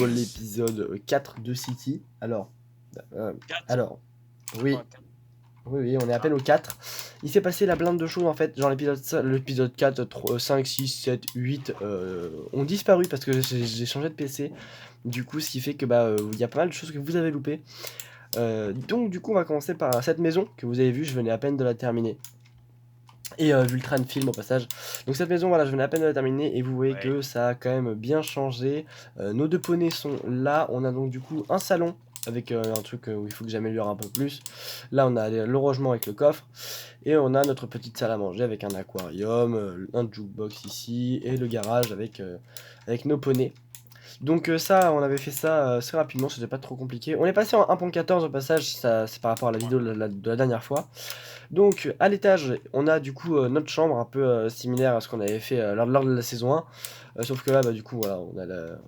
l'épisode 4 de City. Euh, 4. alors, oui, oui, on est à peine au 4. Il s'est passé la blinde de choses en fait. Genre l'épisode 4, 3, 5, 6, 7, 8 ont disparu parce que j'ai changé de PC. Du coup, ce qui fait que il y a pas mal de choses que vous avez loupées. Donc du coup, on va commencer par cette maison que vous avez vue. Je venais à peine de la terminer. Et Vultran Film au passage. Donc cette maison, voilà, je venais à peine de la terminer et vous voyez que ça a quand même bien changé. Nos deux poneys sont là. On a donc du coup un salon avec un truc où il faut que j'améliore un peu plus. Là, on a le rangement avec le coffre. Et on a notre petite salle à manger avec un aquarium, un jukebox ici et le garage avec nos poneys. Donc ça, on avait fait ça assez rapidement, c'était pas trop compliqué. On est passé en 1.14 au passage, ça c'est par rapport à la vidéo de la dernière fois. Donc à l'étage, on a du coup notre chambre un peu similaire à ce qu'on avait fait lors de la saison 1. Sauf que là, du coup, voilà,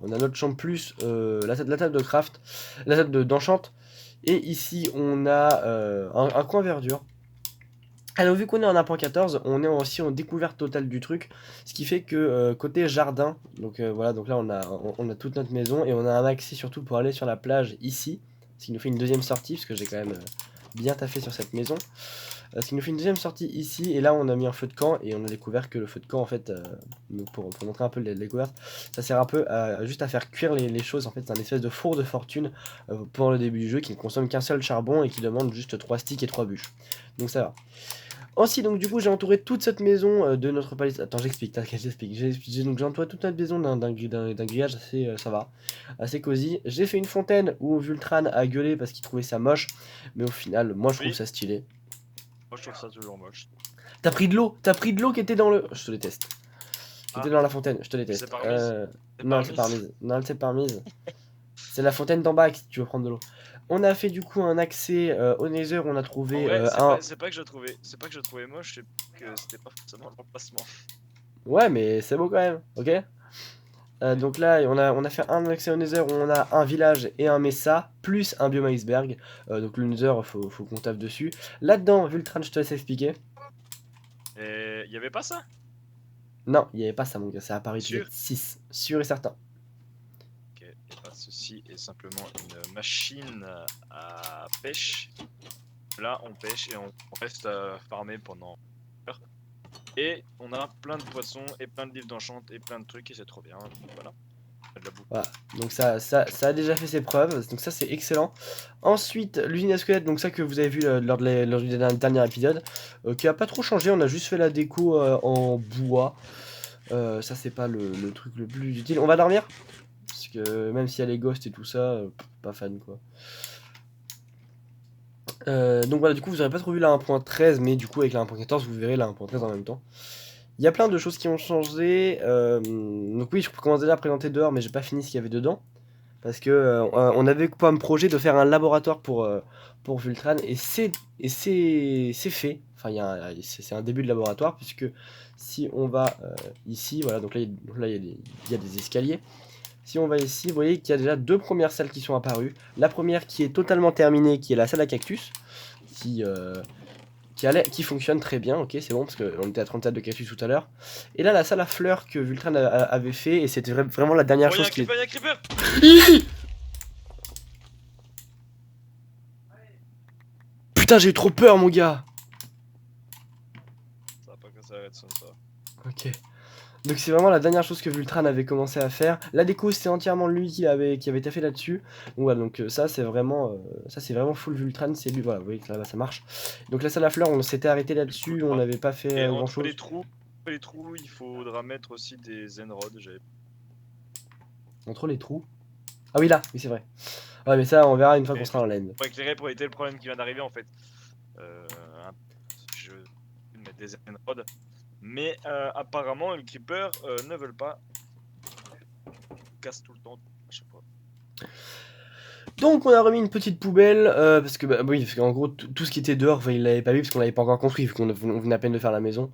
on a notre chambre plus la table de craft, la table d'enchant. Et ici, on a un coin verdure. Alors vu qu'on est en 1.14, on est aussi en découverte totale du truc, ce qui fait que côté jardin, donc voilà, donc là on a toute notre maison et on a un accès surtout pour aller sur la plage ici, ce qui nous fait une deuxième sortie, parce que j'ai quand même bien taffé sur cette maison, ce qui nous fait une deuxième sortie ici, et là on a mis un feu de camp et on a découvert que le feu de camp en fait, pour montrer un peu les découvertes, ça sert un peu juste à faire cuire les choses, en fait c'est un espèce de four de fortune pour le début du jeu qui ne consomme qu'un seul charbon et qui demande juste 3 sticks et 3 bûches, donc ça va. Aussi, donc du coup, j'ai entouré toute cette maison de notre palais. Attends, j'explique, t'inquiète, j'explique. Donc j'ai entouré toute notre maison d'un grillage assez, ça va, assez cosy. J'ai fait une fontaine où Vultran a gueulé parce qu'il trouvait ça moche, mais au final, moi je trouve ça stylé. Moi je trouve ça toujours moche. T'as pris de l'eau qui était dans le. Je te déteste. Qui était dans la fontaine, je te déteste. C'est parmise. Non, c'est parmise. Non, c'est parmise. C'est la fontaine d'en bas si tu veux prendre de l'eau. On a fait du coup un accès au Nether, on a trouvé En vrai, un. c'est pas que je trouvais moche, c'est que c'était pas forcément l'emplacement. Ouais, mais c'est beau quand même, ok? Donc là, on a fait un accès au Nether où on a un village et un mesa, plus un biome iceberg. Donc le Nether, faut qu'on tape dessus. Là-dedans, Vultran, je te laisse expliquer. Et y avait pas ça? Non, il n'y avait pas ça, mon gars, c'est apparu épisode Sûr? 6, sûr et certain. Ok, et bah ceci est simplement une machine à pêche. Là, on pêche et on reste à farmer pendant heure. Et on a plein de poissons et plein de livres d'enchant et plein de trucs et c'est trop bien. Voilà. De la bouffe. Voilà, donc ça a déjà fait ses preuves, donc ça c'est excellent. Ensuite, l'usine à squelettes, donc ça que vous avez vu lors du dernier épisode, qui a pas trop changé, on a juste fait la déco en bois. Ça c'est pas le truc le plus utile. On va dormir? Parce que même s'il y a les ghosts et tout ça, pas fan quoi. Donc voilà, du coup vous n'aurez pas trop vu la 1.13, mais du coup avec la 1.14 vous verrez la 1.13 en même temps. Il y a plein de choses qui ont changé. Donc oui, je commence déjà à présenter dehors, mais j'ai pas fini ce qu'il y avait dedans. Parce que on avait comme projet de faire un laboratoire pour Vultran, et c'est fait. Enfin, c'est un début de laboratoire, puisque si on va ici, voilà, donc là il y a des escaliers. Si on va ici, vous voyez qu'il y a déjà deux premières salles qui sont apparues. La première qui est totalement terminée, qui est la salle à cactus, qui, qui fonctionne très bien, ok, c'est bon, parce qu'on était à 37 de cactus tout à l'heure. Et là, la salle à fleurs que Vultran avait fait, et c'était vraiment la dernière Oh, y'a chose un qui est... creeper, y'a un creeper! Putain, j'ai eu trop peur, mon gars! Ça va pas que ça arrête ça. Ok. Donc c'est vraiment la dernière chose que Vultran avait commencé à faire. La déco, c'est entièrement lui qui avait taffé là-dessus. Donc voilà, donc ça c'est vraiment full Vultran, c'est lui. Voilà, vous voyez que là-bas ça marche. Donc la salle à fleurs, on s'était arrêté là-dessus, on n'avait pas fait Et grand-chose. les trous, il faudra mettre aussi des Enrods. Entre les trous. Ah oui, là, oui c'est vrai. Ouais, mais ça on verra une fois qu'on sera en laine. Pour éclairer, pour éviter le problème qui vient d'arriver en fait. Je vais mettre des Enrods. Mais apparemment, les creepers ne veulent pas. Ils cassent tout le temps, à chaque fois. Donc on a remis une petite poubelle, parce que oui, parce qu'en gros tout ce qui était dehors, il l'avait pas vu parce qu'on l'avait pas encore construit, vu qu'on venait à peine de faire la maison.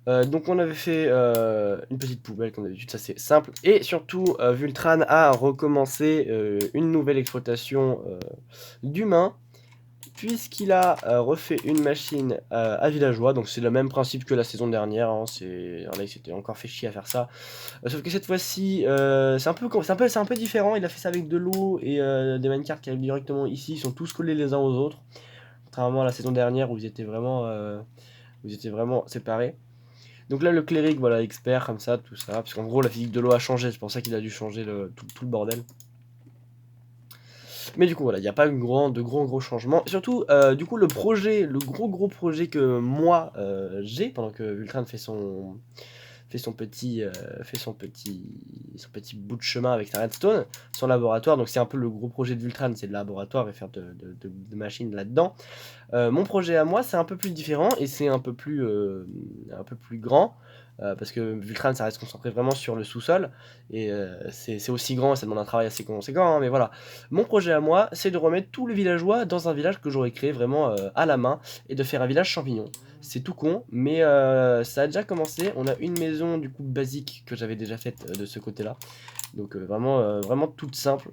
Donc on avait fait une petite poubelle comme d'habitude, ça c'est simple. Et surtout, Vultran a recommencé une nouvelle exploitation d'humains. puisqu'il a refait une machine à villageois, donc c'est le même principe que la saison dernière, hein, là il s'était encore fait chier à faire ça. Sauf que cette fois-ci, c'est un peu différent, il a fait ça avec de l'eau et des minecarts qui arrivent directement ici, ils sont tous collés les uns aux autres, contrairement à la saison dernière où ils étaient vraiment séparés. Donc là le cléric, voilà, expert comme ça, tout ça, parce qu'en gros la physique de l'eau a changé, c'est pour ça qu'il a dû changer tout le bordel. Mais du coup voilà, il n'y a pas de gros changements. Et surtout, du coup le gros projet que moi j'ai, pendant que Vultran fait son petit, son petit bout de chemin avec sa redstone, son laboratoire. Donc c'est un peu le gros projet de Vultran, c'est le laboratoire et faire de machines là-dedans. Mon projet à moi, c'est un peu plus différent et c'est un peu plus grand. Parce que Vultran, ça reste concentré vraiment sur le sous-sol. Et c'est aussi grand et ça demande un travail assez conséquent. Hein, mais voilà. Mon projet à moi, c'est de remettre tous les villageois dans un village que j'aurais créé vraiment à la main. Et de faire un village champignon. C'est tout con, mais ça a déjà commencé. On a une maison du coup basique que j'avais déjà faite de ce côté-là. Donc vraiment toute simple.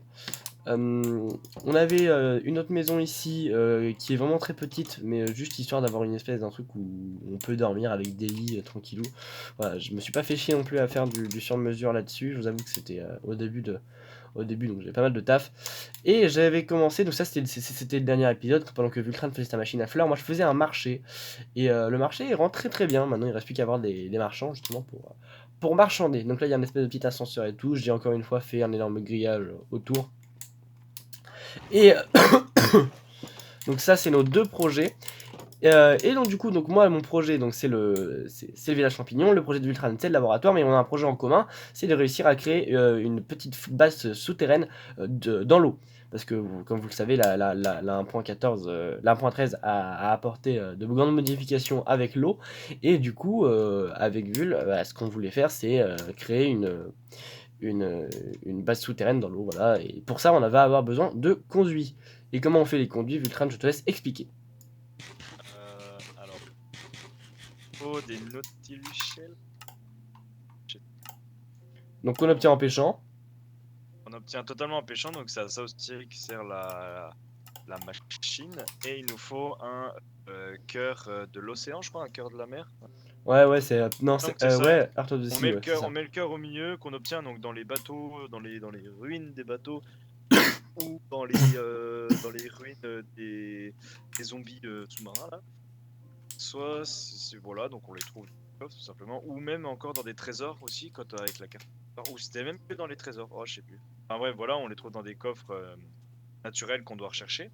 On avait une autre maison ici qui est vraiment très petite, mais juste histoire d'avoir une espèce d'un truc où on peut dormir avec des lits tranquillou. Voilà, je me suis pas fait chier non plus à faire du sur-mesure là-dessus. Je vous avoue que c'était au début, donc j'avais pas mal de taf. Et j'avais commencé, donc ça c'était le dernier épisode, pendant que Vultran faisait sa machine à fleurs, moi je faisais un marché. Et le marché il rend très bien. Maintenant il reste plus qu'à avoir des marchands justement pour marchander. Donc là il y a une espèce de petit ascenseur et tout. J'ai encore une fois fait un énorme grillage autour. Et donc ça c'est nos deux projets. Et donc du coup, donc moi mon projet donc c'est le village champignon, le projet de Vultran c'est le laboratoire, mais on a un projet en commun, c'est de réussir à créer une petite base souterraine dans l'eau. Parce que comme vous le savez, la 1.14, la 1.13 a apporté de grandes modifications avec l'eau. Et du coup, avec Vul, ce qu'on voulait faire, c'est créer une base souterraine dans l'eau. Voilà. Et pour ça, on va avoir besoin de conduits. Et comment on fait les conduits, Vultran, je te laisse expliquer. Alors, faut des Nautilus Shell. Donc on obtient en pêchant. On obtient totalement en pêchant, donc c'est à ça aussi qui sert la machine. Et il nous faut un cœur de l'océan, je crois, un cœur de la mer. Ouais, c'est. Non, Donc c'est. c'est ça. Ouais, Art of the On Sea, met le ouais, c'est cœur, ça. on met le cœur au milieu qu'on obtient donc dans les bateaux, dans les ruines des bateaux ou dans les ruines des zombies sous-marins là. Soit voilà, donc on les trouve tout simplement, ou même encore dans des trésors aussi quand avec la carte. Ou c'était même que dans les trésors, oh je sais plus. Enfin bref, voilà, on les trouve dans des coffres naturels qu'on doit rechercher.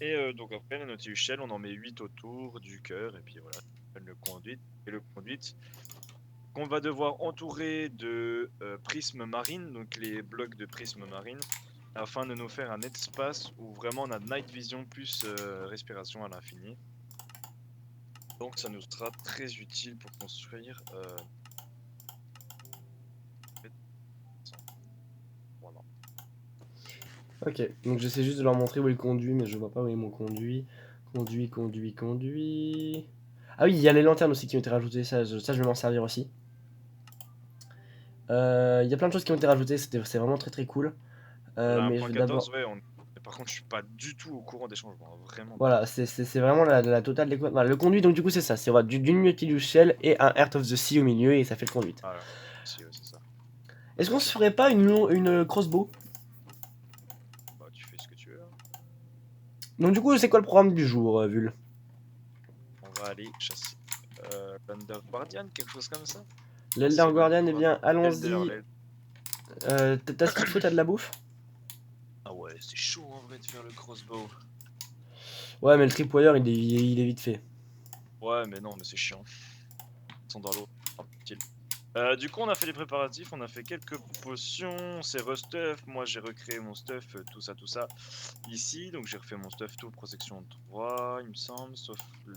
Et donc après la Nautilus Shell, on en met 8 autour du cœur et puis voilà, le conduit et le conduit qu'on va devoir entourer de prismes marines, donc les blocs de prismes marines, afin de nous faire un espace où vraiment on a night vision plus respiration à l'infini. Donc ça nous sera très utile pour construire. Voilà. Ok, donc j'essaie juste de leur montrer où est le conduit, mais je vois pas où est mon conduit. Conduit. Ah oui, il y a les lanternes aussi qui ont été rajoutées, ça je vais m'en servir aussi. Il y a plein de choses qui ont été rajoutées, c'est vraiment très cool. La Mais je vais d'abord. 1.14, ouais, par contre je suis pas du tout au courant des changements, vraiment pas. Voilà, c'est vraiment la totale découverte. Voilà, le conduit, donc du coup, c'est ça. C'est d'une Nautilus Shell et un Heart of the Sea au milieu, et ça fait le conduit. Ah ouais, si, ouais, c'est ça. Est-ce qu'on se ferait pas une crossbow? Bah tu fais ce que tu veux. Hein. Donc du coup, c'est quoi le programme du jour, Vul? On va aller chasser l'Under Guardian, quelque chose comme ça. L'Elder Guardian, eh bien, Elder, allons-y. T'as ce qu'il te faut, t'as de la bouffe? Ah ouais, c'est chaud en vrai de faire le crossbow. Ouais, mais le tripwire, il est vite fait. Ouais, mais non, mais c'est chiant. Ils sont dans l'eau. Du coup, on a fait les préparatifs, on a fait quelques potions, c'est restuff. Moi, j'ai recréé mon stuff, tout ça. Ici, donc j'ai refait mon stuff tout, protection 3, il me semble, sauf le.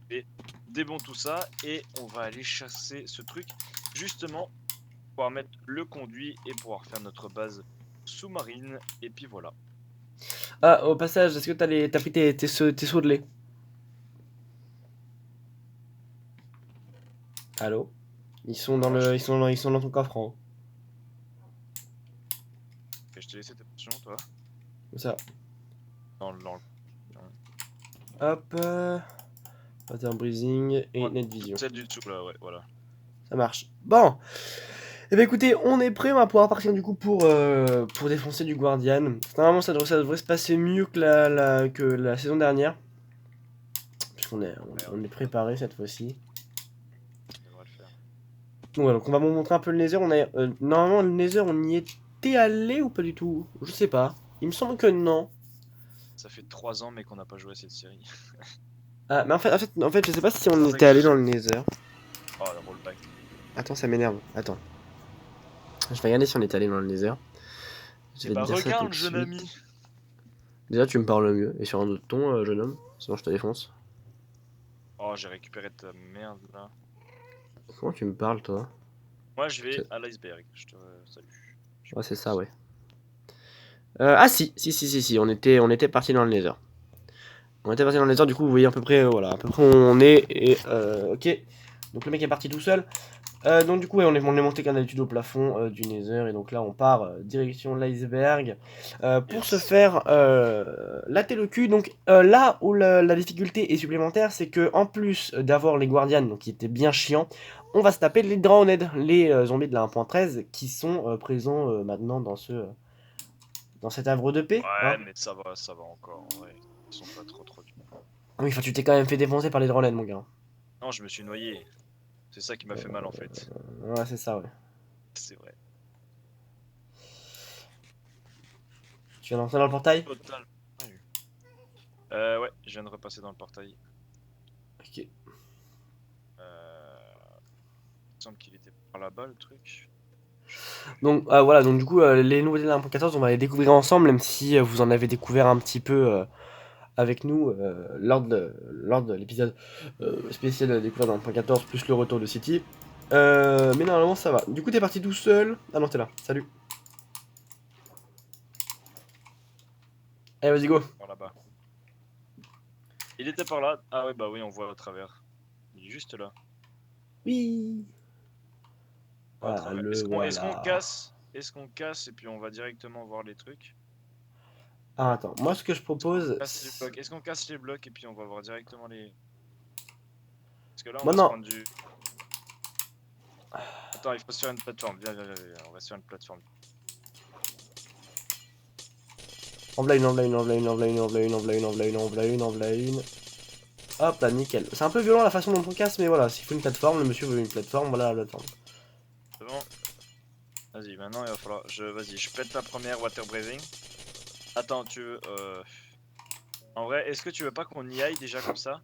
Et des bons, tout ça. Et on va aller chasser ce truc, justement, pour pouvoir mettre le conduit et pouvoir faire notre base sous-marine. Et puis voilà. Ah, au passage, est-ce que t'as pris tes seaux de lait? Allô? Non, Ils sont dans ton coffre en haut. je t'ai laissé tes potions, toi. Comme ça. dans le... Hop. Water breathing et Ouais, net vision. Celle du dessous là, ouais, voilà. Ça marche. Bon. Et bah écoutez, on est prêt, on va pouvoir partir du coup pour défoncer du Guardian. Normalement ça devrait se passer mieux que la saison dernière. Puisqu'on est, on est préparé cette fois-ci. On devrait le faire. Donc, voilà, donc on va vous montrer un peu le Nether. Normalement le Nether on y était allé ou pas du tout? Je sais pas. Il me semble que non. Ça fait 3 ans, mais qu'on n'a pas joué à cette série. Ah mais en fait je sais pas si on était allé dans le Nether. Oh, le rollback. Attends ça m'énerve. Attends. Je vais regarder si on est allé dans le Nether. Je Et vais te bah dire ça tout regarde, de jeune suite. ami. Déjà tu me parles mieux et sur un autre ton jeune homme. Sinon je te défonce. Oh, j'ai récupéré ta merde là. Comment tu me parles toi? Moi, je vais à l'iceberg. Je te salue. Ouais c'est ça ouais. Ah si, on était parti dans le Nether. On était parti dans le Nether, du coup vous voyez à peu près, voilà, à peu près où on est, et ok. Donc le mec est parti tout seul. Donc du coup ouais, on est monté comme d'habitude au plafond du Nether, et donc là on part direction l'iceberg. Pour se faire latter le cul, donc là où la difficulté est supplémentaire, c'est que en plus d'avoir les Guardians, donc qui étaient bien chiants, on va se taper les Drowned, les zombies de la 1.13, qui sont présents maintenant dans cet havre de paix. Hein. Ouais, mais ça va encore. Ouais, ils sont pas trop durs. Oui, enfin, tu t'es quand même fait défoncer par les Drowned, mon gars. Non, je me suis noyé. C'est ça qui m'a fait mal en fait. Ouais, c'est ça, ouais. C'est vrai. Tu viens d'entrer dans le portail? Total. Ouais, je viens de repasser dans le portail. Ok. Il me semble qu'il était par là-bas le truc. Donc, voilà, donc du coup, les nouveautés de la 1.14, on va les découvrir ensemble, même si vous en avez découvert un petit peu avec nous lors de l'épisode spécial de la découverte de la 1.14, plus le retour de City. Mais normalement, ça va. Du coup, t'es parti tout seul. Ah non, t'es là. Salut. Allez, vas-y, go. Par là-bas. Il était par là. Ah ouais, bah oui, on voit au travers. Il est juste là. Oui. On voit au Voilà, travers. le Est-ce qu'on voilà. casse? Est-ce qu'on casse et puis on va directement voir les trucs? Ah, attends, moi, ce que je propose... Est-ce qu'on casse les blocs et puis on va voir directement les... Parce que là, on Moi, va se non. prendre du... Attends, il faut se faire une plateforme. Viens. On va se faire une plateforme. En v'là une, en v'là une, en v'là une, en v'là une, en v'là une, en v'là une, en v'là une, en v'là une, en v'là une. Hop là, nickel. C'est un peu violent la façon dont on casse, mais voilà, s'il faut une plateforme, le monsieur veut une plateforme, voilà la plateforme. C'est bon? Vas-y, maintenant il va falloir... Vas-y, je pète la première water breathing. Attends, tu veux... En vrai, est-ce que tu veux pas qu'on y aille déjà comme ça?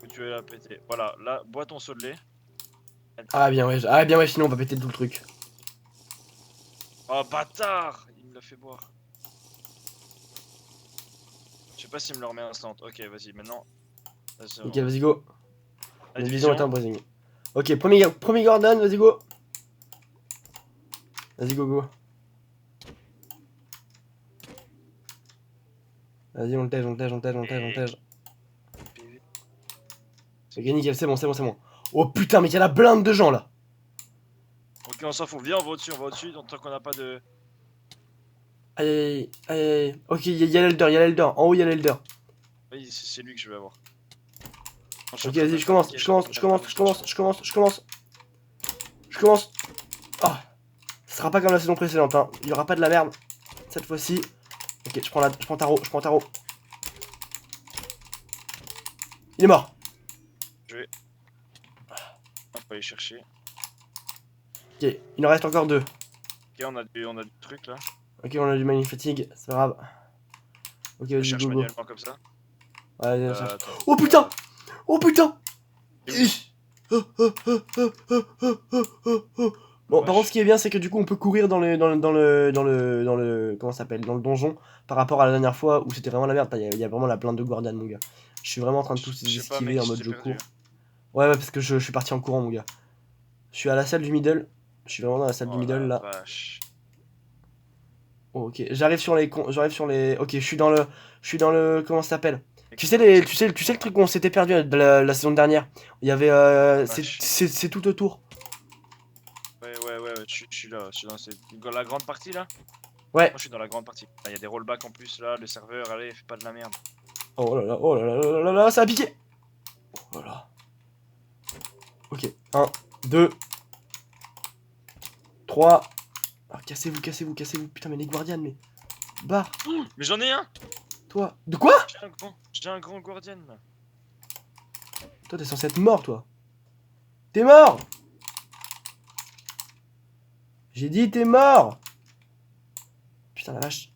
Ou tu veux la péter? Voilà, là, bois ton seau de lait. Ah bien ouais, sinon on va péter tout le truc. Oh bâtard! Il me l'a fait boire. Je sais pas s'il me le remet instant. Ok, vas-y, maintenant... Nickel, vas-y go. La La vision est division. en breathing. Ok, premier Gordon, vas-y go. Vas-y go go. Vas-y, on le tège, on le tège, on le tège, on le tège, on le tège. Ok, nickel, c'est bon, c'est bon, c'est bon. Oh putain, mais il y a la blinde de gens là. Ok, on s'en fout. Viens, on va au-dessus, tant qu'on n'a pas de... Aïe aïe aïe aïe aïe. Ok, il y a l'Elder, il y a l'Elder. En haut, il y a l'Elder. Oui, c'est lui que je vais avoir. Ok, vas-y, je commence. Ah, ça sera pas comme la saison précédente, hein. Il y aura pas de la merde. Cette fois-ci. Ok, je prends tarot. Il est mort. Je vais... On va aller chercher. Ok, il en reste encore deux. Ok, on a du truc là. Ok, on a du mining fatigue, c'est pas grave. Ok, Je vas-y, cherche go go. manuellement comme ça. Ouais, viens, cherche. Attends. Oh putain! Oh putain! Et où? Bon, par contre, ce qui est bien, c'est que du coup, on peut courir comment ça s'appelle? Dans le donjon, par rapport à la dernière fois où c'était vraiment la merde. Il y a vraiment la plainte de Guardian, mon gars. Je suis vraiment en train de tous Je sais pas, esquiver mec, en je mode t'ai je perdu. cours. Ouais, parce que je suis parti en courant, mon gars. Je suis à la salle du middle. Je suis vraiment dans la salle du Oh middle la là. vache. Oh, ok, j'arrive sur les. Ok, je suis dans le. Comment ça s'appelle? Tu sais, tu sais le truc qu'on s'était perdu de la saison dernière? Il y avait. Vache. C'est tout autour. Ouais, je suis là. Je suis dans la grande partie là. Ouais. Moi je suis dans la grande partie. Il y a des rollbacks en plus là, le serveur, allez, fais pas de la merde. Oh là là, oh là là là là là, ça a piqué. Oh là là. Ok, 1, 2, 3. Ah, cassez-vous, cassez-vous, cassez-vous. Putain, mais les Guardians, mais. Barre, Mais j'en ai un. toi. De quoi? J'ai un grand guardian là. Toi, t'es censé être mort, toi. T'es mort. J'ai dit, t'es mort. Putain, la vache.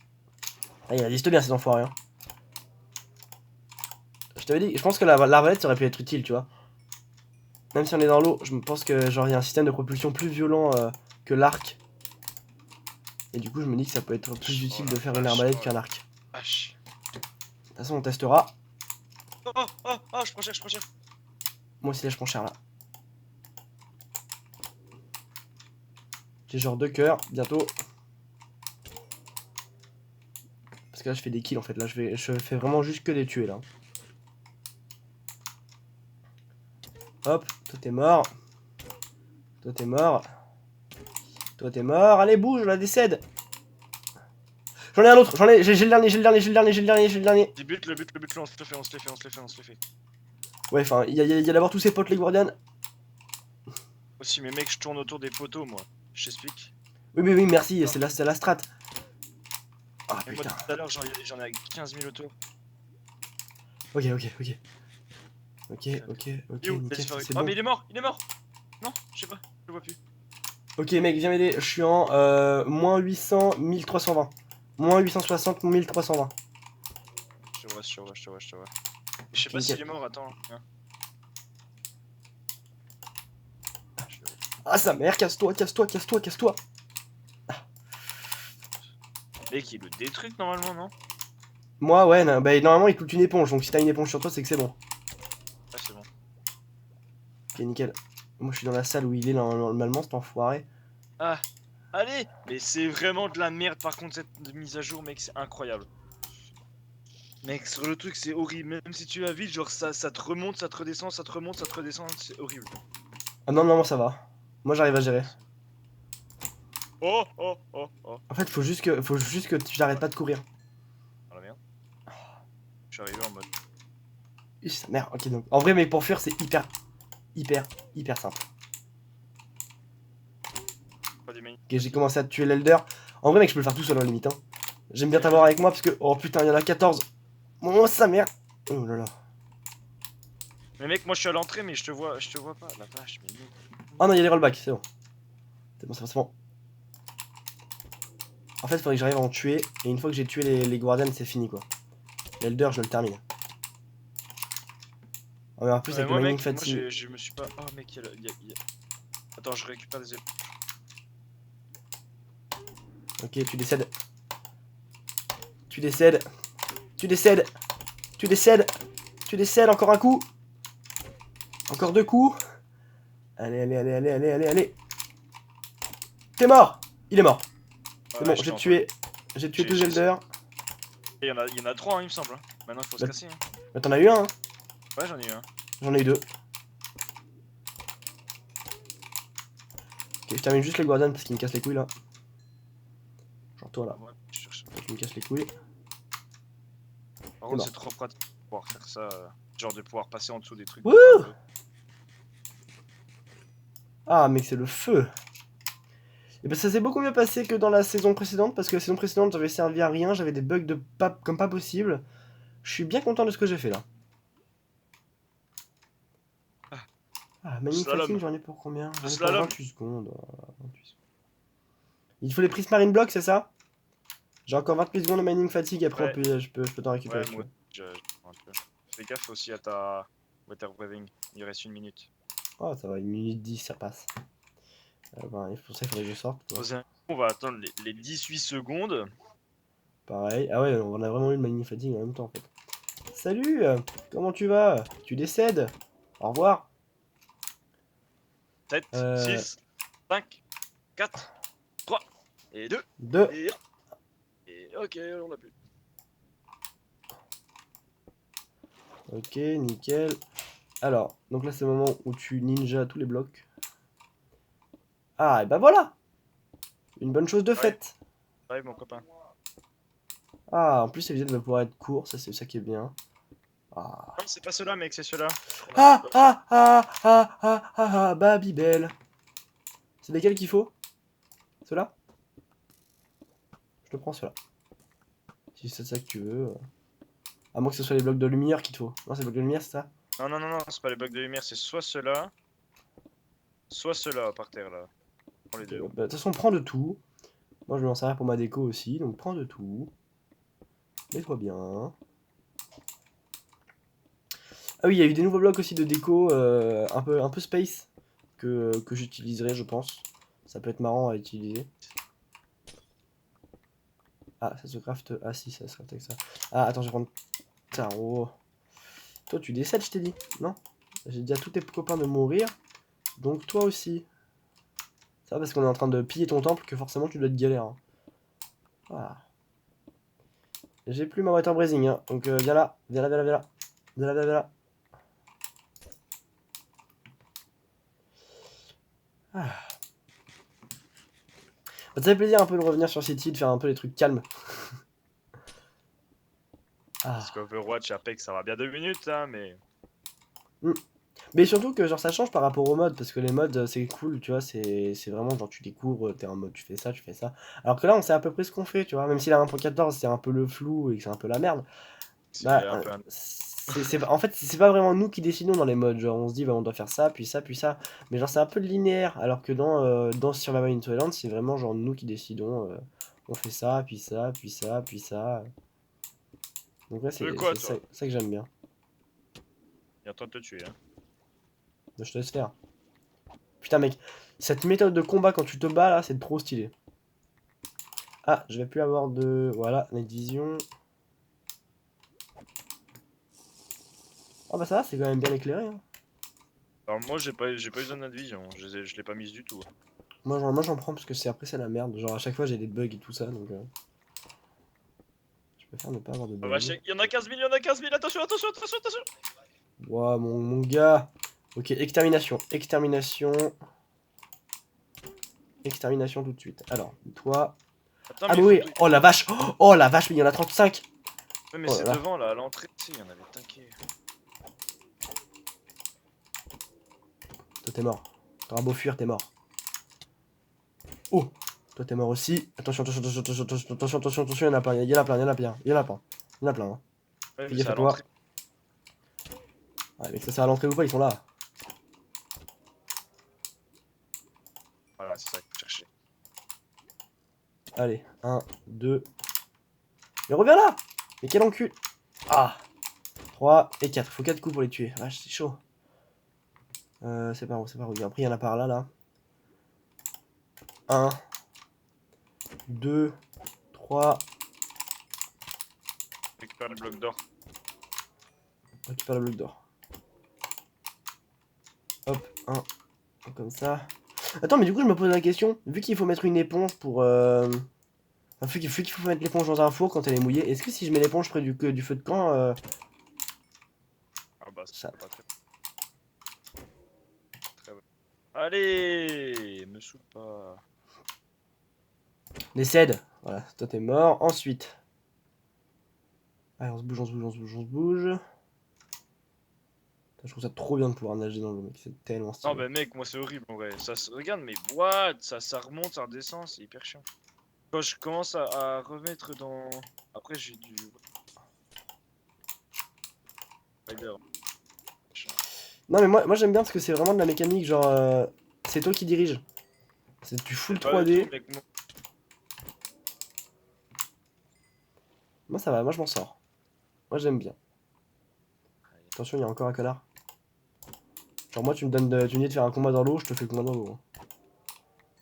Ah, il résiste bien, ces enfoirés. Hein. Je t'avais dit, je pense que l'arbalète ça aurait pu être utile, tu vois. Même si on est dans l'eau, je pense que genre il y a un système de propulsion plus violent que l'arc. Et du coup, je me dis que ça peut être plus utile de faire une arbalète qu'un arc. Vache. De toute façon, on testera. Oh, je prends cher, je prends cher. Moi aussi, là, je prends cher là. J'ai genre 2 cœurs, bientôt. Parce que là, je fais des kills en fait. Là, je fais vraiment juste que des tués là. Hop, toi t'es mort. Toi t'es mort. Toi t'es mort. Allez, bouge, la décède. J'en ai un autre, j'ai le dernier, j'ai le dernier, j'ai le dernier, j'ai le dernier, j'ai le dernier. Le but, là, on se le fait, on se le fait, on se le fait, on se le fait. Ouais, enfin, il y a d'abord tous ses potes, les Guardians. Aussi, mais mec, je tourne autour des poteaux, moi. Je t'explique. Oui, merci, c'est la strat. Ah Et moi, putain. tout à l'heure, j'en ai 15 000 autos. Ok, nickel, c'est Oh, bon. mais il est mort, il est mort. Non, je sais pas, je le vois plus. Ok, mec, viens m'aider, je suis en moins 800, 1320. Moins 860, 1320. Je te vois, je te vois, je te vois, je te vois. Je sais Ok, pas nickel. s'il est mort, attends. Hein. Je le vois. Ah, sa mère, casse-toi, casse-toi, casse-toi, casse-toi. Mec, il le détruit normalement, non? Moi, ouais, bah, normalement, il coûte une éponge, donc si t'as une éponge sur toi, c'est que c'est bon. Ah, c'est bon. Ok, nickel. Moi, je suis dans la salle où il est normalement, cet enfoiré. Ah, allez. Mais c'est vraiment de la merde, par contre, cette mise à jour, mec, c'est incroyable. Mec, sur le truc, c'est horrible. Même si tu vas vite, genre, ça te remonte, ça te redescend, ça te remonte, ça te redescend, c'est horrible. Ah non, non, ça va. Moi, j'arrive à gérer. Oh, oh, oh, oh. En fait, faut juste que tu n'arrêtes pas de courir. Ah la merde. Je suis arrivé en mode. Sa mère, ok, donc. En vrai, mais pour fuir, c'est hyper simple. Pas des mains. Ok, j'ai commencé à tuer l'Elder. En vrai, mec, je peux le faire tout seul, en limite. Hein. J'aime bien t'avoir avec moi parce que. Oh putain, il y en a 14. Oh, sa mère. Oh là là. Mais mec, moi je suis à l'entrée, mais je te vois pas. La vache, mais mec. Oh non, il y a les rollbacks, c'est bon. C'est bon. En fait, il faudrait que j'arrive à en tuer. Et une fois que j'ai tué les Guardians, c'est fini quoi. L'Elder, je le termine. Oh, mais en plus, avec le Moi, mining mec, fatigue. moi je me suis pas. Oh, mec, Attends, je récupère des. Ok, tu décèdes. Tu décèdes. Tu décèdes. Tu décèdes. Tu décèdes. Encore un coup. Encore 2 coups. Allez. T'es mort. Il est mort. C'est bon, j'ai tué tous les Elders. Il y en a 3, hein, il me semble. Hein. Maintenant, il faut se casser. Hein. Bah, t'en as eu un, hein. Ouais, j'en ai eu un. J'en ai eu 2. Ok, je termine juste les Guardians parce qu'ils me cassent les couilles là. Genre toi là. Ouais, je cherche. Tu me casses les couilles. Par contre, c'est trop pratique de pouvoir faire ça. Genre de pouvoir passer en dessous des trucs. Wouh! Ah, mec, c'est le feu. Et bah, ça s'est beaucoup mieux passé que dans la saison précédente parce que la saison précédente, j'avais servi à rien. J'avais des bugs comme pas possible. Je suis bien content de ce que j'ai fait là. Ah, Manufacturing, j'en ai pour combien? J'en ai pour 28 secondes. 28 secondes. Il faut les prismarine blocks, c'est ça? J'ai encore 28 secondes de mining fatigue, après je peux t'en récupérer. Ouais, moi, fais gaffe aussi à ta water breathing, il reste 1 minute. Oh, ça va, 1 minute 10, ça passe. Ben, pour ça, il faudrait que je sorte. On va attendre les 18 secondes. Pareil. Ah ouais, on a vraiment eu le mining fatigue en même temps en fait. Salut, comment tu vas? Tu décèdes? Au revoir. 7, 6, 5, 4, 3, et 2, 2. et 1. Et ok, on a plus. Ok, nickel. Alors, donc là c'est le moment où tu ninja tous les blocs. Ah, et bah voilà! Une bonne chose de faite. Arrive mon copain. Ah, en plus, les vidéos doivent pouvoir être courts, ça c'est ça qui est bien. Ah. Non, c'est pas ceux-là, mec, c'est ceux-là. Babybel. C'est lesquels qu'il faut? Ceux-là? Je te prends ceux-là. Si c'est ça que tu veux. À moins que ce soit les blocs de lumière qu'il te faut. Non, c'est les blocs de lumière, c'est ça? Non, non, non, non, c'est pas les blocs de lumière, c'est soit ceux-là par terre là. Prends les deux. Bah, de toute façon, prends de tout. Moi, je vais m'en servir pour ma déco aussi, donc prends de tout. Mets-toi bien. Ah oui, il y a eu des nouveaux blocs aussi de déco un peu space que j'utiliserai, je pense. Ça peut être marrant à utiliser. Ah, ça se craft. Ah, si, ça se craft avec ça. Ah, attends, je vais prendre. Tarot. Toi, tu décèdes, je t'ai dit. Non? J'ai dit à tous tes copains de mourir. Donc, toi aussi. Ça, parce qu'on est en train de piller ton temple, que forcément, tu dois être galère. Hein. Voilà. J'ai plus ma water bracing. Hein. Donc, viens là. Viens là, viens là, viens là. Viens là, viens là, viens là. Ah. Ça fait plaisir un peu de revenir sur City, de faire un peu les trucs calmes. Parce qu'Overwatch, Apex, ça va bien 2 minutes, hein, mais. Mais surtout que genre ça change par rapport aux modes, parce que les modes c'est cool, tu vois, c'est vraiment genre tu découvres, t'es en mode tu fais ça, tu fais ça. Alors que là on sait à peu près ce qu'on fait, tu vois, même si la 1.14 c'est un peu le flou et que c'est un peu la merde, C'est bah un peu un. en fait c'est pas vraiment nous qui décidons dans les modes, genre on se dit bah on doit faire ça, puis ça, puis ça, mais genre c'est un peu linéaire, alors que dans Survival into Island c'est vraiment genre nous qui décidons, on fait ça, puis ça, puis ça, puis ça. Donc ouais De c'est quoi, ça, toi? ça que j'aime bien. Il est en train de te tuer, hein. Bah, je te laisse faire. Putain mec, cette méthode de combat quand tu te bats là, c'est trop stylé. Ah, je vais plus avoir de... Voilà, night vision. Oh bah ça va, c'est quand même bien éclairé. Hein. Alors, moi, j'ai pas eu besoin de vision, je l'ai pas mise du tout. Moi j'en prends parce que c'est après c'est la merde. Genre à chaque fois j'ai des bugs et tout ça, donc je préfère ne pas avoir de Ah bah, bugs. il y en a 15 000, il y en a 15 000, attention, attention, attention, attention! Ouah, mon gars. Ok, extermination. Extermination. Extermination tout de suite. Alors, toi... Attends, Ah mais mais il faut oui, tout. oh la vache. Oh la vache, mais il y en a 35. Ouais, mais Oh là c'est là. devant là, à l'entrée, si, il y en avait taqué. Toi t'es mort. T'auras beau fuir, t'es mort. Oh, toi t'es mort aussi. Attention, attention, attention, attention, attention, attention, attention, attention, il y en a plein, il y en a plein, il y en a plein, il y en a plein. Il y en a plein. Hein. Ouais, Fais mais gaffe c'est à à toi. l'entrée. Ouais, mais que ça sert à l'entrée ou pas, ils sont là. Voilà, c'est ça que je cherchais. Allez, 1, 2. Mais reviens là. Mais quel encul. Ah, 3 et 4. Faut 4 coups pour les tuer. Vache, c'est chaud. C'est par où, c'est par où. Après, il y en a par là, là. 1, 2, 3. Récupère le bloc d'or. Récupère le bloc d'or. Hop, 1. Comme ça. Attends, mais du coup, je me pose la question. Vu qu'il faut mettre une éponge pour... Enfin, vu qu'il faut mettre l'éponge dans un four quand elle est mouillée, est-ce que si je mets l'éponge près du feu de camp, Ah bah, ça... c'est pas très, très bon. Allez, me saoule pas. Décède. Voilà, toi t'es mort. Ensuite... Allez, on se bouge, on se bouge, on se bouge, on se bouge. Je trouve ça trop bien de pouvoir nager dans l'eau, mec. C'est tellement Non, stylé. bah, mec, moi c'est horrible en vrai. Regarde, mais what? Ça remonte, ça redescend, c'est hyper chiant. Quand je commence à remettre dans. Après, j'ai du. Rider. Non, mais moi j'aime bien parce que c'est vraiment de la mécanique, genre. C'est toi qui dirige. C'est du full C'est pas du tout, 3D. mec. Moi ça va, moi je m'en sors. Moi j'aime bien. Attention, il y a encore un connard. Genre, moi tu me donnes tu me dis de faire un combat dans l'eau, je te fais le combat dans l'eau. Hein.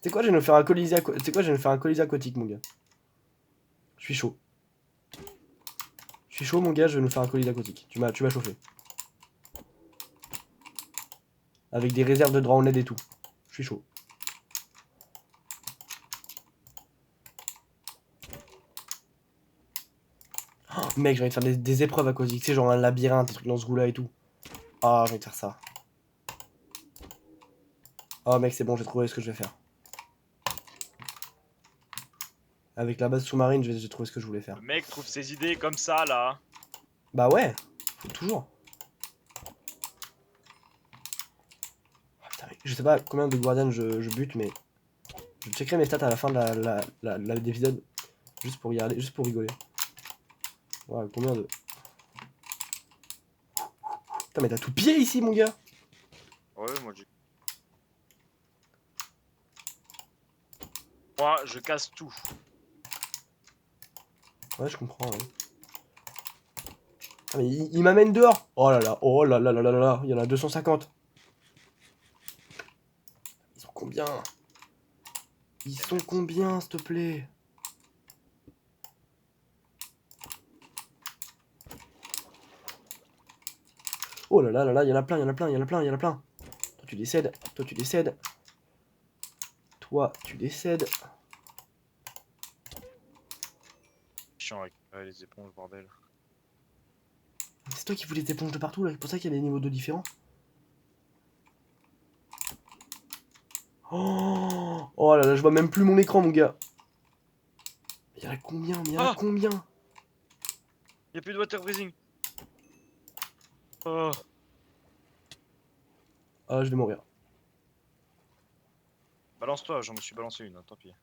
Tu sais quoi, je vais nous faire un colisée tu sais quoi, je vais nous faire un colisée aquatique, mon gars. Je suis chaud. Je suis chaud, mon gars, je vais nous faire un colisée aquatique. Tu m'as chauffé. Avec des réserves de drowned et tout. Je suis chaud. Oh, mec, j'ai envie de faire des épreuves aquatiques. Tu sais, genre un labyrinthe, des trucs dans ce goût-là et tout. Ah, j'ai envie de faire ça. Oh, mec, c'est bon, j'ai trouvé ce que je vais faire. Avec la base sous-marine, j'ai trouvé ce que je voulais faire. Le mec trouve ses idées comme ça là. Bah ouais, faut toujours. Oh, putain, mec, je sais pas combien de Guardian je bute, mais je checkerai mes stats à la fin de l'épisode. Juste pour regarder, juste pour rigoler. Ouais, combien de... Putain, mais t'as tout pillé ici, mon gars. Ouais, moi j'ai. Moi, je casse tout. Ouais, je comprends, ouais. Ah, mais il m'amène dehors. Oh là là, oh là là là là là là, il y en a 250. Ils sont combien? Ils sont combien, s'il te plaît? Oh là là là là, il y en a plein, il y en a plein, il y en a plein, il y en a plein. Toi tu décèdes, toi tu décèdes. Toi tu décèdes. Chiant avec les éponges, bordel. C'est toi qui voulais des éponges de partout là, c'est pour ça qu'il y a des niveaux d'eau différents. Oh, oh là là, je vois même plus mon écran, mon gars. Il y en a combien? Mais il y en a combien? Y'a plus de water breathing. Oh. Ah, je vais mourir. Balance-toi, j'en me suis balancé une, hein, tant pis.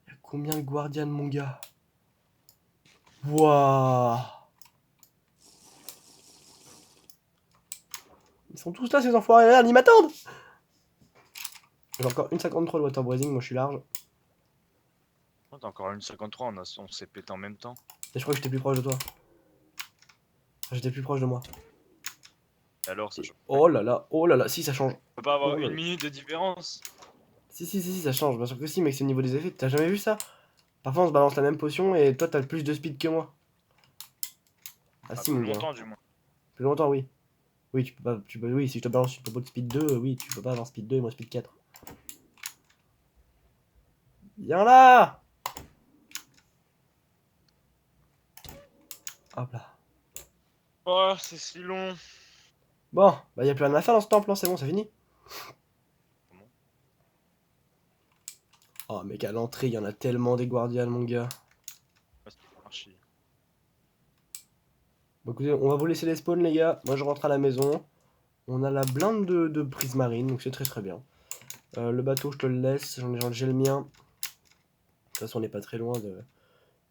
Il y a combien de Guardians, mon gars? Waouh. Ils sont tous là, ces enfoirés là, ils m'attendent. J'ai encore une 53 de water breathing, moi je suis large. Oh, t'as encore une 53, on s'est pété en même temps. Et je crois que j'étais plus proche de toi. J'étais plus proche de moi. Et alors, ça change. Oh là là, si ça change. On peut pas avoir Oh là une là. minute de différence. Si, ça change, bien sûr que si, mec, c'est le niveau des effets. T'as jamais vu ça? Parfois on se balance la même potion et toi t'as plus de speed que moi. Ah si, Plus mon gars. longtemps, du moins. Plus longtemps, oui. Oui, tu peux pas. Oui, si je te balance une popo de speed 2, oui, tu peux pas avoir speed 2 et moi speed 4. Viens là! Hop là. Oh, c'est si long. Bon, bah y'a plus rien à faire dans ce temple, hein, c'est bon, c'est fini. Oh, mec, à l'entrée, il y en a tellement des Guardians, mon gars. Archi. Bon, écoutez, on va vous laisser les spawns, les gars. Moi, je rentre à la maison. On a la blinde de prise marine, donc c'est très très bien. Le bateau, je te le laisse. J'ai le mien. De toute façon, on n'est pas très loin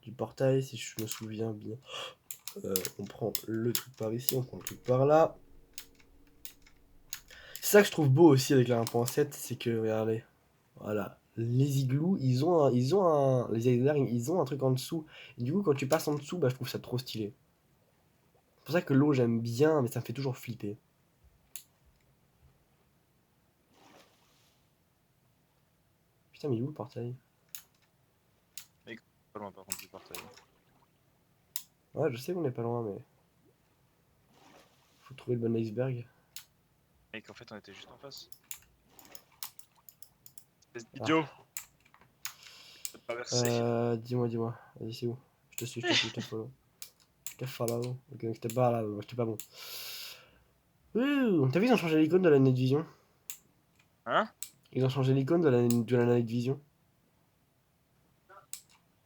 du portail, si je me souviens bien. On prend le truc par ici, on prend le truc par là. C'est ça que je trouve beau aussi avec la 1.7, c'est que, regardez, voilà, les igloos, ils ont les icebergs, ils ont un truc en dessous. Et du coup, quand tu passes en dessous, bah, je trouve ça trop stylé. C'est pour ça que l'eau, j'aime bien, mais ça me fait toujours flipper. Putain, mais il est où le portail? Pas loin par contre du portail. Ouais, je sais qu'on est pas loin, mais... Faut trouver le bon iceberg. Mec, en fait, on était juste en face. Espèce d'idiot. Dis-moi. Vas-y, c'est où? Je te suis, je te follow. Je te follow. Ok, donc c'était pas là, j'étais pas bon. Ouh, t'as vu, ils ont changé l'icône de la Night Vision? Hein? Ils ont changé l'icône de la Night Vision.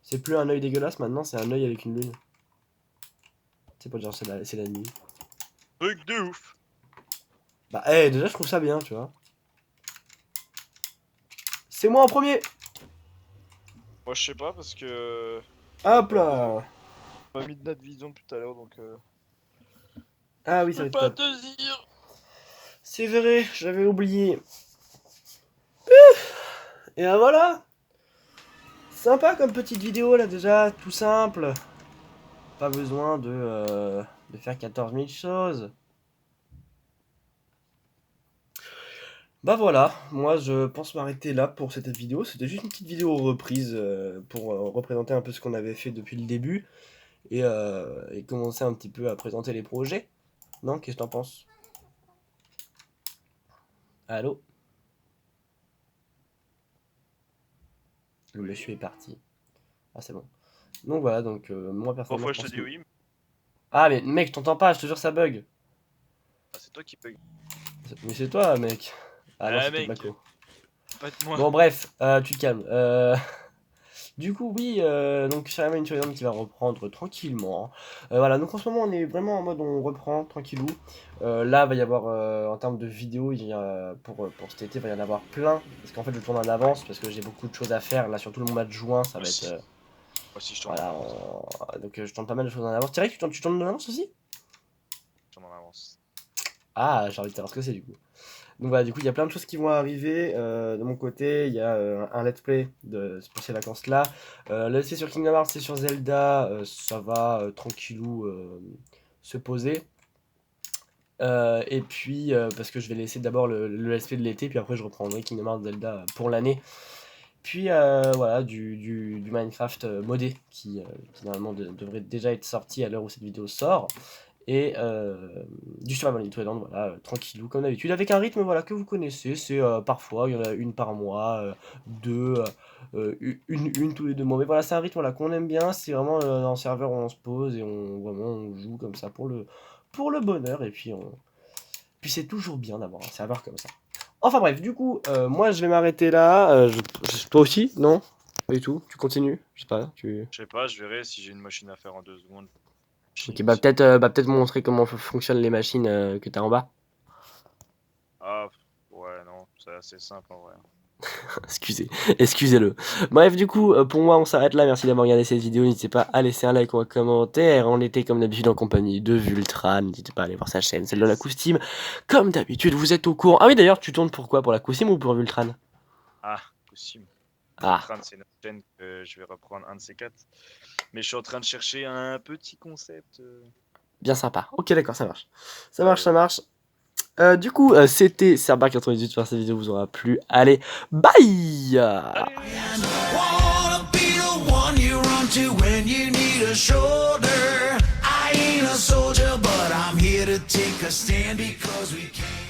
C'est plus un œil dégueulasse, maintenant c'est un œil avec une lune. C'est pas dire c'est la nuit. Truc de ouf. Bah, déjà je trouve ça bien, tu vois. C'est moi en premier! Moi, je sais pas parce que. Hop là! Pas mis de vision depuis tout à l'heure donc. Ah oui, Je ça va peux être pas top. te dire. C'est vrai, j'avais oublié. Et ben voilà! Sympa comme petite vidéo là déjà, tout simple. Pas besoin de faire 14 000 choses. Bah voilà, moi je pense m'arrêter là pour cette vidéo. C'était juste une petite vidéo reprise pour représenter un peu ce qu'on avait fait depuis le début et commencer un petit peu à présenter les projets. Non, qu'est-ce que t'en penses? Allô? Le monsieur est parti. Ah c'est bon. Donc voilà, donc moi 3 personnellement fois, je je te pense dis que... oui. Ah mais mec, je t'entends pas, je te jure ça bug. Ah, c'est toi qui bug. Mais c'est toi mec. Ah non, Ah, c'est peut-être mec. Mako. pas de moi. Bon, bref, tu te calmes. Du coup, oui, donc Shariman Intuition qui va reprendre tranquillement. Voilà, donc en ce moment, on est vraiment en mode on reprend tranquillou. Là, va y avoir, en termes de vidéos, pour cet été, il va y en avoir plein. Parce qu'en fait, je tourne en avance parce que j'ai beaucoup de choses à faire. Là, surtout le mois de juin, ça Moi va aussi. être. Moi aussi, je tourne en Voilà, avance. donc je tourne pas mal de choses en avance. Thierry, tu tournes en avance aussi? Je tourne en avance. Ah, j'ai envie de savoir ce que c'est du coup. Donc voilà, du coup, il y a plein de choses qui vont arriver. De mon côté, il y a un let's play pour ces vacances-là. Le let's play sur Kingdom Hearts, c'est sur Zelda. Ça va tranquillou se poser. Et puis, parce que je vais laisser d'abord le let's play de l'été, puis après, je reprendrai Kingdom Hearts Zelda pour l'année. Puis voilà, du Minecraft modé qui normalement devrait déjà être sorti à l'heure où cette vidéo sort. Et du Survival Intruders, voilà, tranquillou comme d'habitude, avec un rythme voilà, que vous connaissez, c'est parfois, il y en a une par mois, deux, une tous les 2 mois, mais voilà, c'est un rythme voilà, qu'on aime bien, c'est vraiment un serveur où on se pose et vraiment, on joue comme ça pour le bonheur, et puis c'est toujours bien d'avoir un serveur comme ça. Enfin bref, du coup, moi je vais m'arrêter là, toi aussi, non? Pas du tout, tu continues? Je sais pas, tu... Je sais pas, je verrai si j'ai une machine à faire en 2 secondes. Ok, bah peut-être montrer comment fonctionnent les machines que t'as en bas. Ah, ouais, non, c'est assez simple en vrai. Excusez-le. Bref, du coup, pour moi, on s'arrête là. Merci d'avoir regardé cette vidéo. N'hésitez pas à laisser un like ou un commentaire. On était comme d'habitude en compagnie de Vultran. N'hésitez pas à aller voir sa chaîne, celle de la Coustime. Comme d'habitude, vous êtes au courant. Ah oui, d'ailleurs, tu tournes pour quoi? Pour la Coustime ou pour Vultran? Ah, possible. Ah, C'est une chaîne que je vais reprendre un de ces quatre. Mais je suis en train de chercher un petit concept. bien sympa. Ok, d'accord, ça marche. Ça marche, Ouais. ça marche. Du coup, c'était Serba98. J'espère que cette vidéo vous aura plu. Allez, bye! Salut! Wanna be the one you run to when you need a shoulder. I ain't a soldier, but I'm here to take a stand because we can.